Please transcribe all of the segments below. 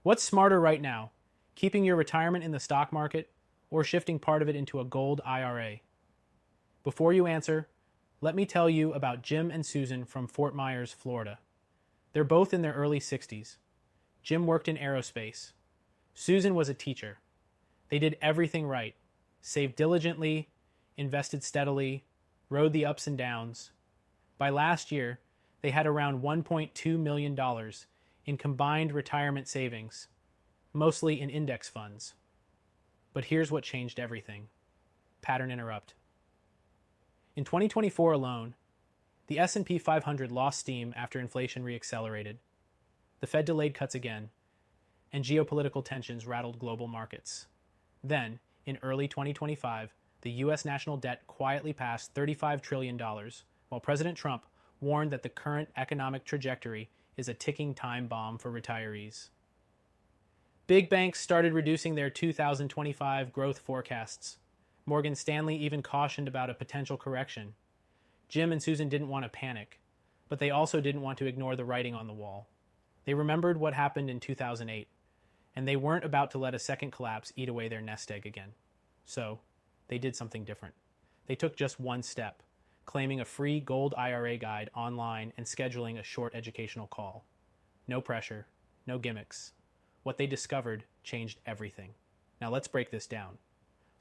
What's smarter right now? Keeping your retirement in the stock market or shifting part of it into a gold IRA? Before you answer, let me tell you about Jim and Susan from Fort Myers, Florida. They're both in their early 60s. Jim worked in aerospace. Susan was a teacher. They did everything right, saved diligently, invested steadily, rode the ups and downs. By last year, they had around $1.2 million in combined retirement savings, mostly in index funds. But here's what changed everything. Pattern interrupt. In 2024 alone, the S&P 500 lost steam after inflation reaccelerated. The Fed delayed cuts again, and geopolitical tensions rattled global markets. Then, in early 2025, the U.S. national debt quietly passed $35 trillion, while President Trump warned that the current economic trajectory is a ticking time bomb for retirees. Big banks started reducing their 2025 growth forecasts. Morgan Stanley even cautioned about a potential correction. Jim and Susan didn't want to panic, but they also didn't want to ignore the writing on the wall. They remembered what happened in 2008, and they weren't about to let a second collapse eat away their nest egg again. So, they did something different. They took just one step, claiming a free gold IRA guide online and scheduling a short educational call. No pressure, no gimmicks. What they discovered changed everything. Now let's break this down.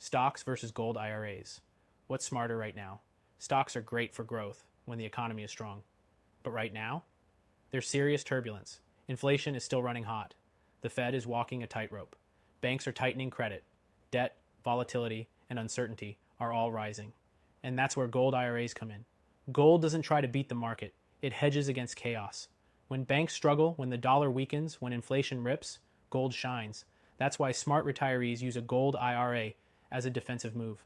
Stocks versus gold IRAs. What's smarter right now? Stocks are great for growth when the economy is strong. But right now, there's serious turbulence. Inflation is still running hot. The Fed is walking a tightrope. Banks are tightening credit. Debt, volatility, and uncertainty are all rising. And that's where gold IRAs come in. Gold doesn't try to beat the market. It hedges against chaos. When banks struggle, when the dollar weakens, when inflation rips, gold shines. That's why smart retirees use a gold IRA as a defensive move.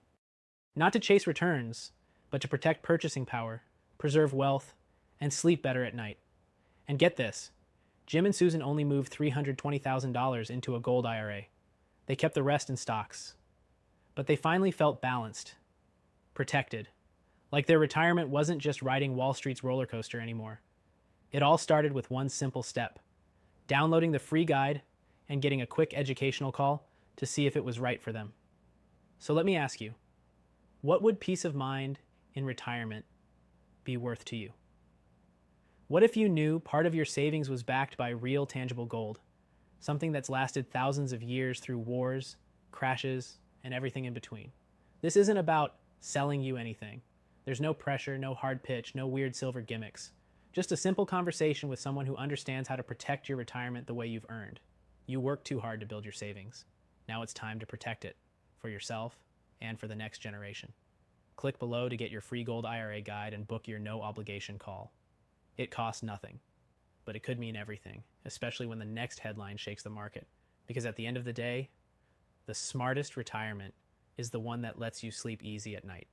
Not to chase returns, but to protect purchasing power, preserve wealth, and sleep better at night. And get this, Jim and Susan only moved $320,000 into a gold IRA. They kept the rest in stocks. But they finally felt balanced, protected, like their retirement wasn't just riding Wall Street's roller coaster anymore. It all started with one simple step, downloading the free guide and getting a quick educational call to see if it was right for them. So let me ask you, what would peace of mind in retirement be worth to you? What if you knew part of your savings was backed by real tangible gold, something that's lasted thousands of years through wars, crashes, and everything in between? This isn't about selling you anything. There's no pressure, no hard pitch, no weird silver gimmicks. Just a simple conversation with someone who understands how to protect your retirement the way you've earned. You worked too hard to build your savings. Now it's time to protect it, for yourself and for the next generation. Click below to get your free gold IRA guide and book your no obligation call. It costs nothing, but it could mean everything, especially when the next headline shakes the market. Because at the end of the day, the smartest retirement is the one that lets you sleep easy at night.